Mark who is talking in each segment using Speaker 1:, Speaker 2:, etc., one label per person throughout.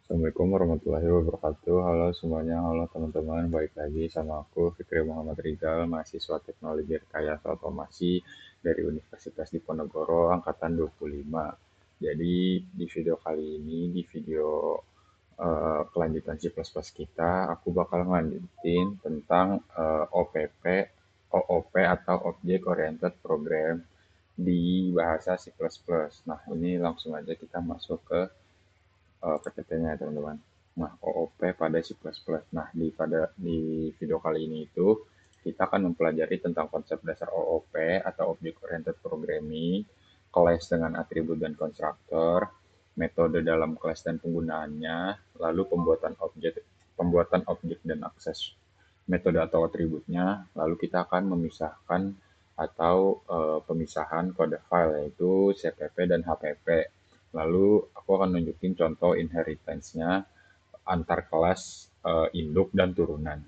Speaker 1: Assalamualaikum warahmatullahi wabarakatuh. Halo semuanya, halo teman-teman. Balik lagi sama aku, Fikri Muhammad Rizal, mahasiswa Teknologi Rekayasa Otomasi dari Universitas Diponegoro, Angkatan 25. Jadi di video kali ini, di video kelanjutan C++ kita, aku bakal ngelanjutin tentang OPP, OOP atau Object Oriented Program di bahasa C++. Nah, ini langsung aja kita masuk ke PTT-nya ya teman-teman. Nah, OOP pada C++. Nah, di video kali ini itu kita akan mempelajari tentang konsep dasar OOP atau Object Oriented Programming, kelas dengan atribut dan konstruktor, metode dalam kelas dan penggunaannya, lalu pembuatan objek dan akses metode atau atributnya, lalu kita akan memisahkan atau pemisahan kode file yaitu CPP dan HPP. Lalu aku akan nunjukin contoh inheritance-nya antar kelas induk dan turunan.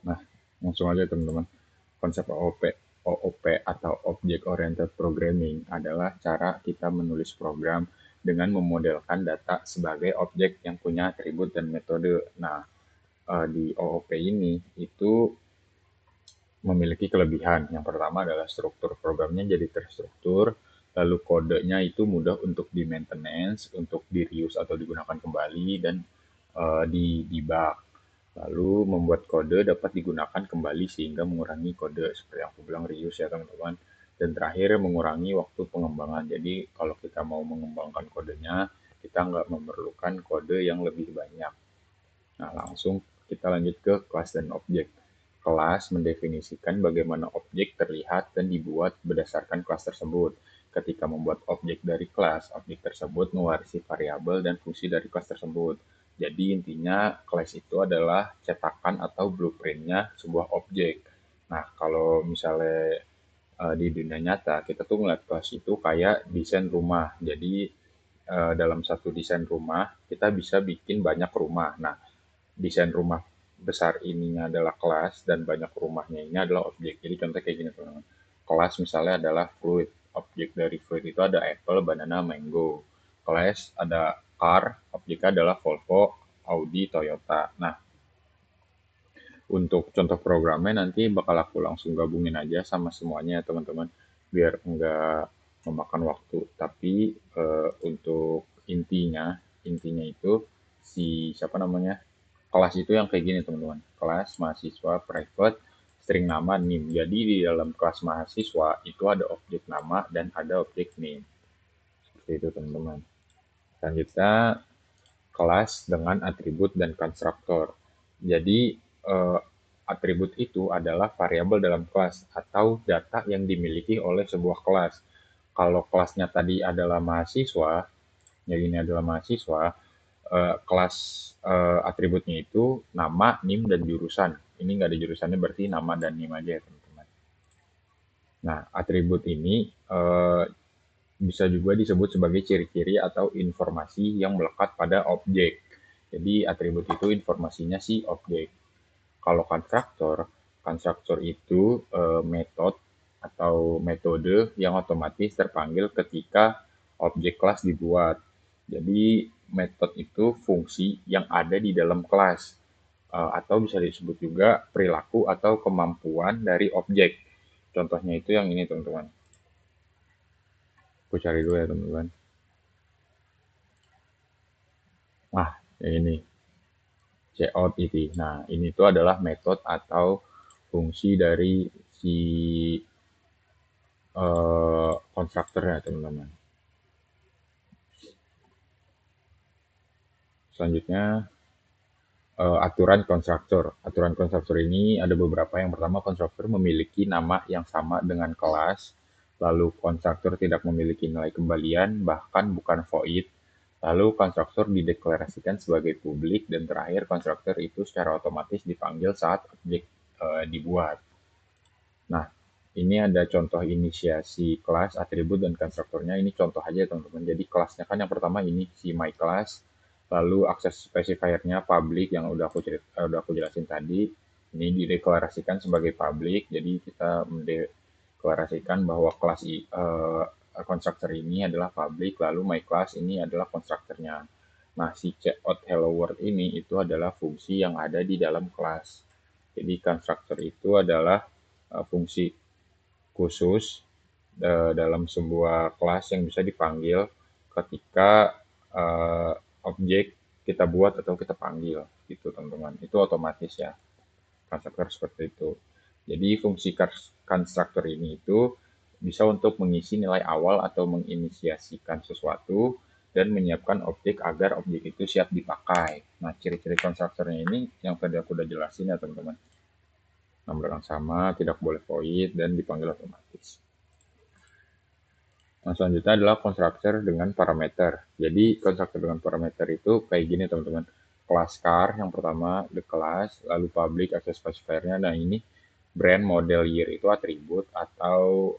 Speaker 1: Nah, langsung aja teman-teman. Konsep OOP atau Object Oriented Programming adalah cara kita menulis program dengan memodelkan data sebagai objek yang punya atribut dan metode. Nah, di OOP ini itu memiliki kelebihan. Yang pertama adalah struktur programnya jadi terstruktur, lalu kodenya itu mudah untuk di-maintenance, untuk di-reuse atau digunakan kembali, dan di debug. Lalu membuat kode dapat digunakan kembali sehingga mengurangi kode seperti yang aku bilang reuse ya teman-teman. Dan terakhir mengurangi waktu pengembangan. Jadi kalau kita mau mengembangkan kodenya, kita nggak memerlukan kode yang lebih banyak. Nah, langsung kita lanjut ke kelas dan objek. Kelas mendefinisikan bagaimana objek terlihat dan dibuat berdasarkan kelas tersebut. Ketika membuat objek dari kelas, objek tersebut mewarisi variabel dan fungsi dari kelas tersebut. Jadi intinya kelas itu adalah cetakan atau blueprintnya sebuah objek. Nah, kalau misalnya di dunia nyata, kita tuh ngeliat kelas itu kayak desain rumah. Jadi dalam satu desain rumah, kita bisa bikin banyak rumah. Nah, desain rumah besar ininya adalah kelas dan banyak rumahnya ini adalah objek. Jadi contoh kayak gini teman-teman. Kelas misalnya adalah fruit. Objek dari fruit itu ada apple, banana, mango. Kelas ada car, objeknya adalah Volvo, Audi, Toyota. Nah, untuk contoh programnya nanti bakal aku langsung gabungin aja sama semuanya ya teman-teman. Biar enggak memakan waktu. Tapi untuk intinya itu si siapa namanya kelas itu yang kayak gini teman-teman. Kelas mahasiswa private string nama NIM. Jadi di dalam kelas mahasiswa itu ada objek nama dan ada objek NIM. Seperti itu teman-teman. Selanjutnya kelas dengan atribut dan konstruktor. Jadi atribut itu adalah variabel dalam kelas atau data yang dimiliki oleh sebuah kelas. Kalau kelasnya tadi adalah mahasiswa, ya ini adalah mahasiswa, kelas atributnya itu nama, NIM, dan jurusan. Ini nggak ada jurusannya berarti nama dan NIM aja ya teman-teman. Nah, atribut ini bisa juga disebut sebagai ciri-ciri atau informasi yang melekat pada objek. Jadi atribut itu informasinya si objek. Kalau konstruktor itu metode atau metode yang otomatis terpanggil ketika objek kelas dibuat. Jadi metode itu fungsi yang ada di dalam kelas atau bisa disebut juga perilaku atau kemampuan dari objek. Contohnya itu yang ini teman-teman. Aku cari dulu ya teman-teman. Nah, yang ini cout itu. Nah, ini tuh adalah metode atau fungsi dari si konstruktor ya teman-teman. Selanjutnya aturan konstruktor. Aturan konstruktor ini ada beberapa. Yang pertama, konstruktor memiliki nama yang sama dengan kelas. Lalu konstruktor tidak memiliki nilai kembalian, bahkan bukan void. Lalu konstruktor dideklarasikan sebagai publik dan terakhir konstruktor itu secara otomatis dipanggil saat objek dibuat. Nah, ini ada contoh inisiasi kelas, atribut, dan konstruktornya. Ini contoh aja teman-teman. Jadi kelasnya kan yang pertama ini si my class, lalu akses specifier-nya public yang udah aku jelasin tadi. Ini dideklarasikan sebagai public, jadi kita mendeklarasikan bahwa kelas konstruktor ini adalah public, lalu my class ini adalah konstruktornya. Nah, si checkout hello world ini itu adalah fungsi yang ada di dalam kelas. Jadi constructor itu adalah fungsi khusus dalam sebuah kelas yang bisa dipanggil ketika objek kita buat atau kita panggil gitu teman-teman. Itu otomatis ya, constructor seperti itu. Jadi fungsi constructor ini itu bisa untuk mengisi nilai awal atau menginisiasikan sesuatu dan menyiapkan objek agar objek itu siap dipakai. Nah, ciri-ciri konstruktornya ini yang tadi aku udah jelasin ya teman-teman. Nomor yang sama, tidak boleh void, dan dipanggil otomatis. Nah, selanjutnya adalah konstruktor dengan parameter. Jadi, konstruktor dengan parameter itu kayak gini teman-teman. Kelas car yang pertama, the class, lalu public access specifier-nya. Nah, ini brand, model, year itu atribut atau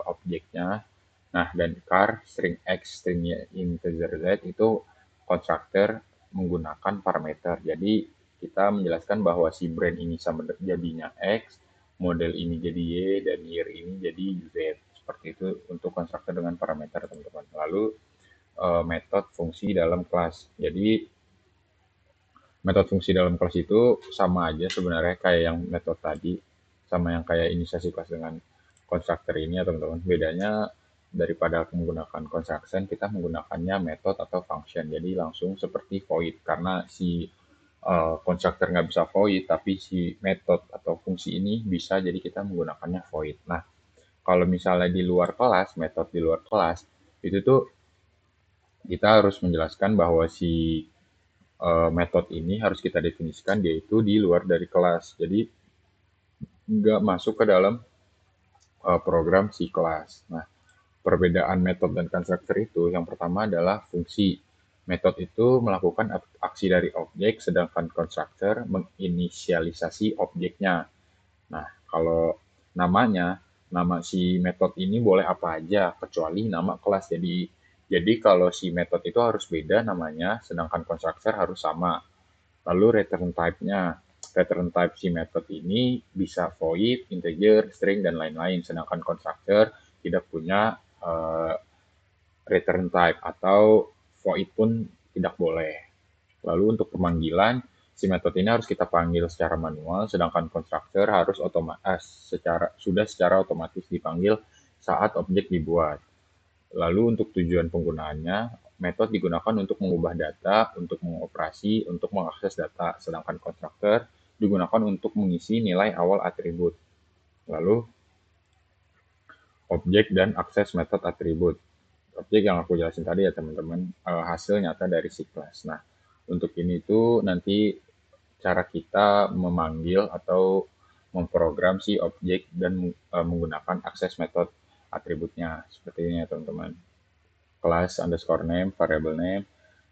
Speaker 1: objeknya. Nah, dan car, string X, string integer Z itu konstruktor menggunakan parameter. Jadi, kita menjelaskan bahwa si brand ini sama jadinya X, model ini jadi Y, dan year ini jadi Z. Seperti itu untuk konstruktor dengan parameter, teman-teman. Lalu, metode fungsi dalam kelas. Jadi, metode fungsi dalam kelas itu sama aja sebenarnya kayak yang metode tadi, sama yang kayak inisiasi kelas dengan konstruktor ini ya teman-teman. Bedanya daripada menggunakan construction, kita menggunakannya metode atau function. Jadi langsung seperti void, karena si constructor nggak bisa void, tapi si metode atau fungsi ini bisa, jadi kita menggunakannya void. Nah, kalau misalnya di luar kelas, metode di luar kelas, itu tuh kita harus menjelaskan bahwa si metode ini harus kita definisikan dia itu di luar dari kelas. Jadi nggak masuk ke dalam program si kelas. Nah, perbedaan metode dan konstruktor itu yang pertama adalah fungsi. Metode itu melakukan aksi dari objek, sedangkan konstruktor menginisialisasi objeknya. Nah, kalau namanya, nama si metode ini boleh apa aja, kecuali nama kelas. Jadi kalau si metode itu harus beda namanya, sedangkan konstruktor harus sama. Lalu return type-nya. Return type si metode ini bisa void, integer, string, dan lain-lain. Sedangkan constructor tidak punya return type atau void pun tidak boleh. Lalu untuk pemanggilan, si metode ini harus kita panggil secara manual, sedangkan constructor harus secara otomatis dipanggil saat objek dibuat. Lalu untuk tujuan penggunaannya, metode digunakan untuk mengubah data, untuk mengoperasi, untuk mengakses data, sedangkan konstruktor digunakan untuk mengisi nilai awal atribut. Lalu objek dan akses metode atribut. Objek yang aku jelasin tadi ya teman-teman, hasil nyata dari si kelas. Nah, untuk ini tuh nanti cara kita memanggil atau memprogram si objek dan menggunakan akses metode atributnya. Seperti ini ya teman-teman. Class underscore name, variable name,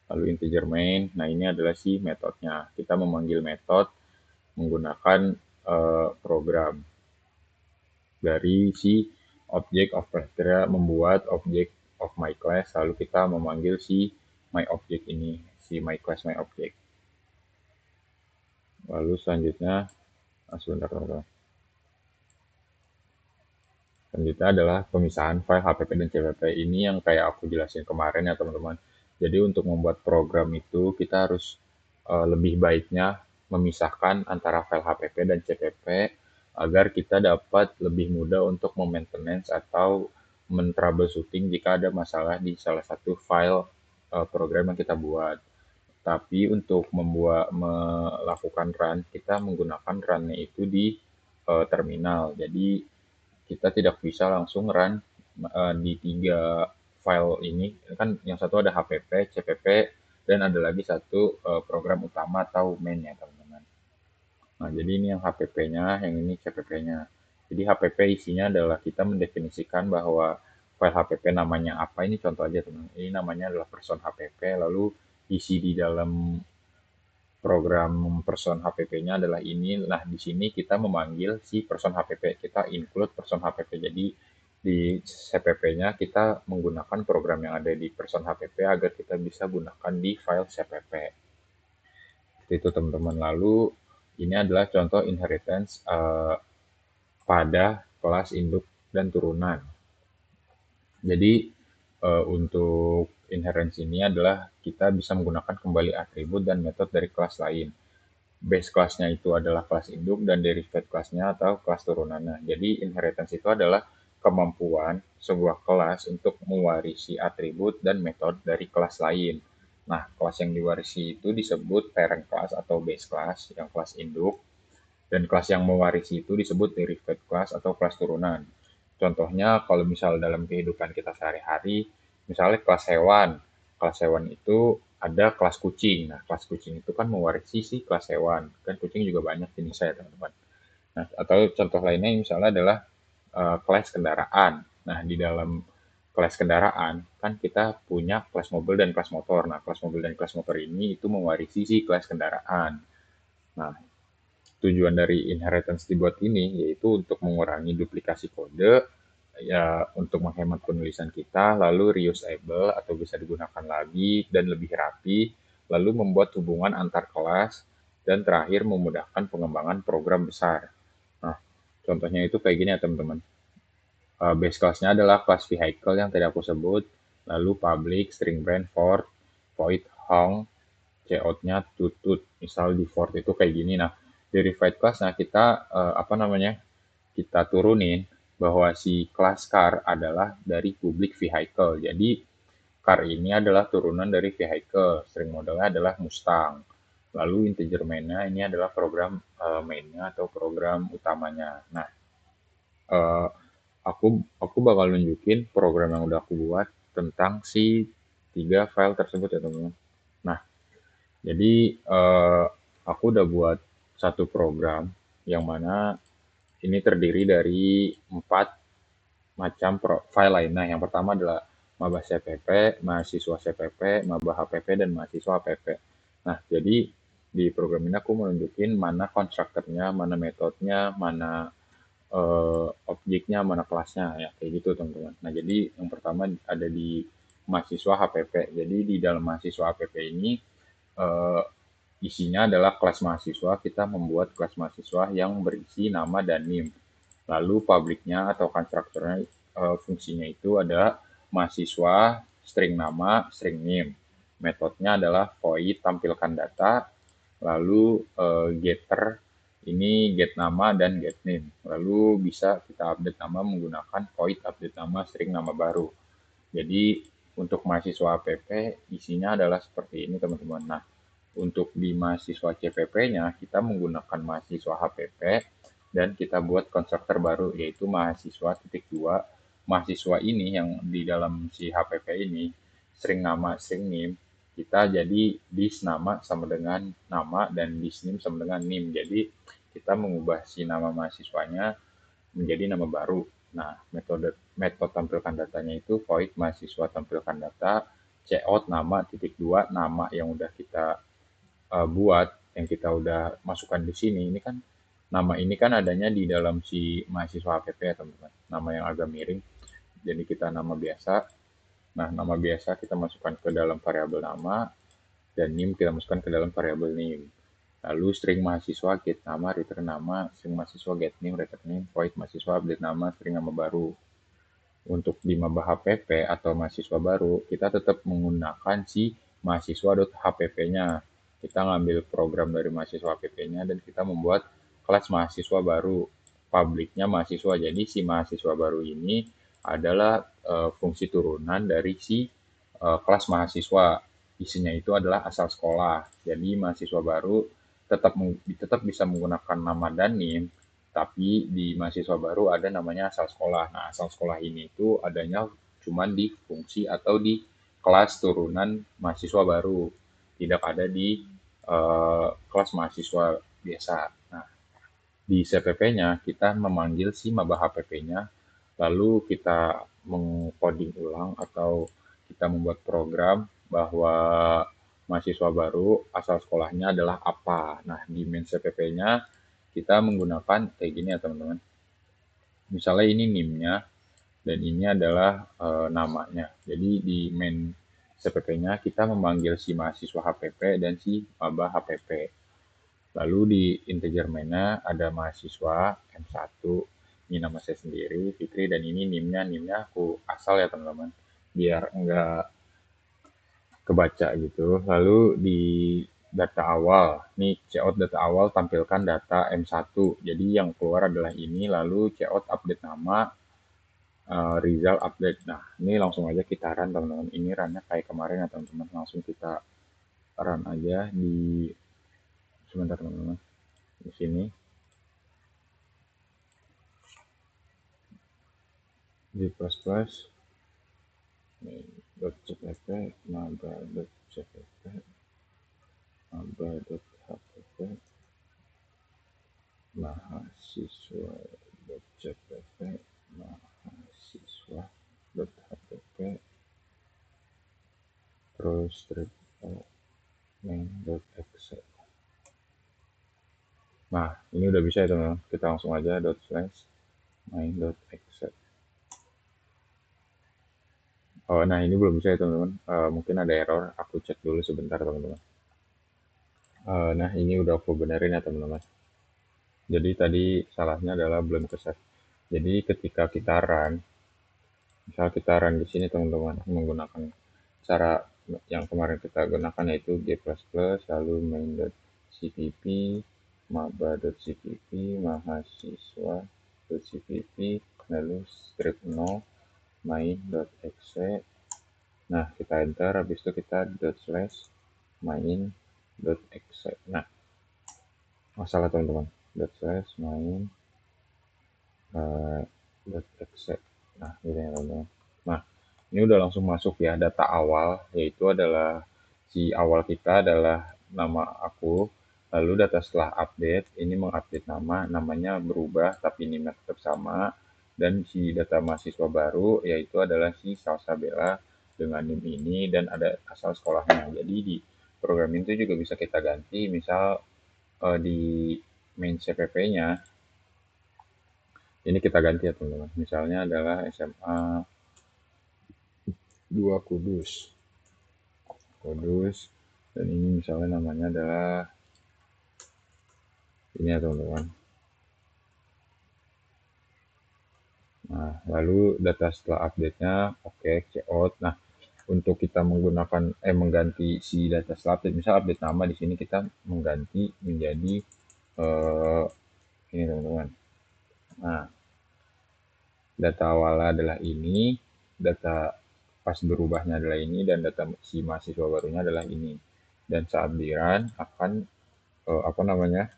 Speaker 1: lalu integer main. Nah, ini adalah si metodenya. Kita memanggil metode menggunakan program dari si object of class. Kita membuat object of my class, lalu kita memanggil si my object ini, si my class my object. Lalu selanjutnya, sebentar teman-teman. Selanjutnya adalah pemisahan file HPP dan CPP. Ini yang kayak aku jelasin kemarin ya teman-teman. Jadi untuk membuat program itu kita harus lebih baiknya memisahkan antara file HPP dan CPP agar kita dapat lebih mudah untuk memaintenance atau men-troubleshooting jika ada masalah di salah satu file program yang kita buat. Tapi untuk melakukan run, kita menggunakan run-nya itu di terminal. Jadi kita tidak bisa langsung run di 3 file ini. Kan yang satu ada HPP, CPP, dan ada lagi satu program utama atau main ya teman-teman. Nah, jadi ini yang HPP-nya, yang ini CPP-nya. Jadi HPP isinya adalah kita mendefinisikan bahwa file HPP namanya apa, ini contoh aja teman. Ini namanya adalah person HPP, lalu isi di dalam program person HPP-nya adalah ini. Nah, di sini kita memanggil si person HPP. Kita include person HPP. Jadi di CPP-nya kita menggunakan program yang ada di person HPP agar kita bisa gunakan di file CPP. Itu teman-teman. Lalu ini adalah contoh inheritance pada kelas induk dan turunan. Jadi untuk Inherensi ini adalah kita bisa menggunakan kembali atribut dan metode dari kelas lain. Base kelasnya itu adalah kelas induk dan derivate kelasnya atau kelas turunannya. Jadi inheritance itu adalah kemampuan sebuah kelas untuk mewarisi atribut dan metode dari kelas lain. Nah, kelas yang diwarisi itu disebut parent class atau base class yang kelas induk, dan kelas yang mewarisi itu disebut derivate class atau kelas turunan. Contohnya kalau misal dalam kehidupan kita sehari-hari, misalnya kelas hewan. Kelas hewan itu ada kelas kucing. Nah, kelas kucing itu kan mewarisi si kelas hewan. Kan kucing juga banyak jenisnya ya, teman-teman. Nah, atau contoh lainnya misalnya adalah kelas kendaraan. Nah, di dalam kelas kendaraan kan kita punya kelas mobil dan kelas motor. Nah, kelas mobil dan kelas motor ini itu mewarisi si kelas kendaraan. Nah, tujuan dari inheritance dibuat ini yaitu untuk mengurangi duplikasi kode, ya untuk menghemat penulisan kita, lalu reusable atau bisa digunakan lagi dan lebih rapi, lalu membuat hubungan antar kelas, dan terakhir memudahkan pengembangan program besar. Nah, contohnya itu kayak gini ya teman-teman. Base class-nya adalah kelas vehicle yang tadi aku sebut, lalu public, string brand, for, void, hong, cout-nya tutut. Misal di for itu kayak gini. Nah, derivate class, nah kita apa namanya? Kita turunin bahwa si kelas car adalah dari public vehicle. Jadi car ini adalah turunan dari vehicle. String modelnya adalah Mustang. Lalu integer main-nya ini adalah program main-nya atau program utamanya. Nah, eh, aku bakal nunjukin program yang udah aku buat tentang si tiga file tersebut ya teman-teman. Nah, jadi aku udah buat satu program yang mana ini terdiri dari 4 macam file lainnya. Yang pertama adalah maba CPP, mahasiswa CPP, maba HPP, dan mahasiswa HPP. Nah, jadi di program ini aku menunjukin mana konstruktornya, mana metodenya, mana objeknya, mana kelasnya, ya kayak gitu teman-teman. Nah, jadi yang pertama ada di mahasiswa HPP. Jadi di dalam mahasiswa HPP ini eh, isinya adalah kelas mahasiswa. Kita membuat kelas mahasiswa yang berisi nama dan NIM. Lalu publiknya atau konstruktornya fungsinya itu ada mahasiswa, string nama, string NIM. Metodenya adalah void tampilkan data, lalu getter ini get nama dan get name. Lalu bisa kita update nama menggunakan void update nama string nama baru. Jadi untuk mahasiswa APP isinya adalah seperti ini teman-teman. Nah, untuk di mahasiswa CPP-nya kita menggunakan mahasiswa HPP dan kita buat konstruktor baru yaitu mahasiswa titik dua. Mahasiswa ini yang di dalam si HPP ini string nama string name kita jadi dis nama sama dengan nama dan dis name sama dengan name. Jadi kita mengubah si nama mahasiswanya menjadi nama baru. Nah, metode metode tampilkan datanya itu void mahasiswa tampilkan data, cout nama titik dua nama yang udah kita buat, yang kita udah masukkan di sini. Ini kan nama ini kan adanya di dalam si mahasiswa HPP ya teman-teman. Nama yang agak miring. Jadi kita nama biasa. Nah, nama biasa kita masukkan ke dalam variabel nama dan NIM kita masukkan ke dalam variabel NIM. Lalu string mahasiswa get nama, return nama, string mahasiswa get name, return name, void mahasiswa update nama, string nama baru. Untuk di maba HPP atau mahasiswa baru, kita tetap menggunakan si mahasiswa.hpp-nya. Kita ngambil program dari mahasiswa HPP-nya dan kita membuat kelas mahasiswa baru. Publiknya mahasiswa. Jadi si mahasiswa baru ini adalah fungsi turunan dari si kelas mahasiswa. Isinya itu adalah asal sekolah. Jadi mahasiswa baru tetap bisa menggunakan nama dan NIM, tapi di mahasiswa baru ada namanya asal sekolah. Nah, asal sekolah ini itu adanya cuma di fungsi atau di kelas turunan mahasiswa baru, tidak ada di kelas mahasiswa biasa. Nah, di CPP-nya kita memanggil si maba HPP-nya, lalu kita mengcoding ulang atau kita membuat program bahwa mahasiswa baru asal sekolahnya adalah apa. Nah, di main CPP-nya kita menggunakan kayak gini ya teman-teman. Misalnya ini NIM-nya dan ini adalah namanya. Jadi di main CPP-nya kita memanggil si mahasiswa HPP dan si maba HPP. Lalu di integer main-nya ada mahasiswa M1, ini nama saya sendiri, Fikri, dan ini NIM-nya aku asal ya teman-teman. Biar enggak kebaca gitu. Lalu di data awal, nih cout data awal tampilkan data M1. Jadi yang keluar adalah ini, lalu cout update nama, result update. Nah, ini langsung aja kita run teman-teman. Ini runnya kayak kemarin ya teman-teman. Langsung kita run aja di sebentar teman-teman. Di sini di plus .cpp maba.cpp maba.hpp mahasiswa.cpp mahasiswa.hpp terus strip main.exe. Nah, ini udah bisa ya teman-teman. Kita langsung aja .main.exe. Oh, nah ini belum bisa ya teman-teman. Mungkin ada error. Aku cek dulu sebentar teman-teman. Nah ini udah aku benerin ya teman-teman. Jadi tadi salahnya adalah belum ke save. Jadi ketika kita run, misal kita run di sini teman-teman menggunakan cara yang kemarin kita gunakan yaitu g++ lalu main.cpp maba.cpp mahasiswa.cpp lalu strip 0 main.exe. Nah, kita enter, habis itu kita .main.exe. Nah, masalah teman-teman. .main .exe. Nah, ini ya teman-teman. Nah, ini udah langsung masuk ya data awal, yaitu adalah si awal kita adalah nama aku, lalu data setelah update, ini mengupdate nama, namanya berubah tapi NIM tetap sama, dan si data mahasiswa baru yaitu adalah si Salsabella dengan NIM ini dan ada asal sekolahnya. Jadi di program itu juga bisa kita ganti, misal di main CPP-nya ini kita ganti ya teman-teman. Misalnya adalah SMA 2 Kudus. Kudus. Dan ini misalnya namanya adalah ini ya teman-teman. Nah, lalu data setelah update-nya oke, cout. Nah, untuk kita mengganti si data setelah update, misal update nama di sini kita mengganti menjadi ini teman-teman. Nah, data awalnya adalah ini, data pas berubahnya adalah ini, dan data si mahasiswa barunya adalah ini. Dan saat di run akan apa namanya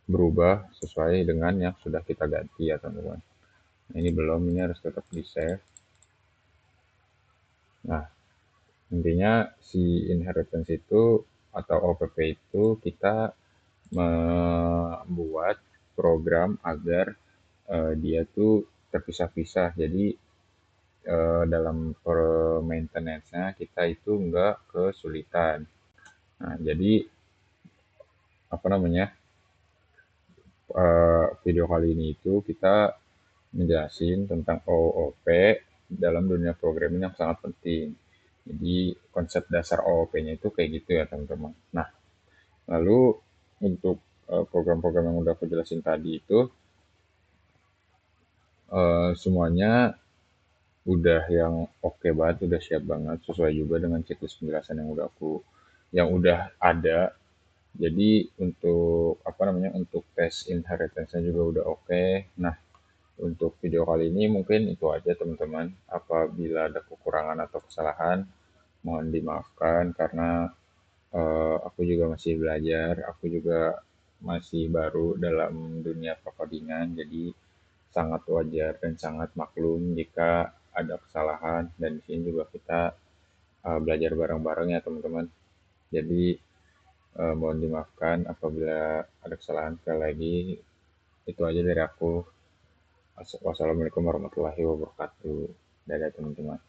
Speaker 1: berubah sesuai dengan yang sudah kita ganti ya teman-teman. Nah, ini belum, ini harus tetap di save. Nah, intinya si inheritance itu atau OPP itu kita membuat program agar dia tuh terpisah-pisah. Jadi dalam maintenance-nya kita itu enggak kesulitan. Nah, jadi apa namanya video kali ini itu kita menjelasin tentang OOP dalam dunia programming yang sangat penting. Jadi konsep dasar OOP-nya itu kayak gitu ya teman-teman. Nah, lalu untuk program-program yang udah aku jelasin tadi itu semuanya udah yang oke banget, udah siap banget, sesuai juga dengan siklus penjelasan yang udah ada. Jadi untuk apa namanya untuk tes inheritance-nya juga udah oke. Nah, untuk video kali ini mungkin itu aja teman-teman. Apabila ada kekurangan atau kesalahan, mohon dimaafkan karena aku juga masih belajar, aku juga masih baru dalam dunia perkodingan, jadi sangat wajar dan sangat maklum jika ada kesalahan dan di sini juga kita belajar bareng-bareng ya teman-teman. Jadi mohon dimaafkan apabila ada kesalahan. Sekali lagi itu aja dari aku. Wassalamualaikum warahmatullahi wabarakatuh. Dadah teman-teman.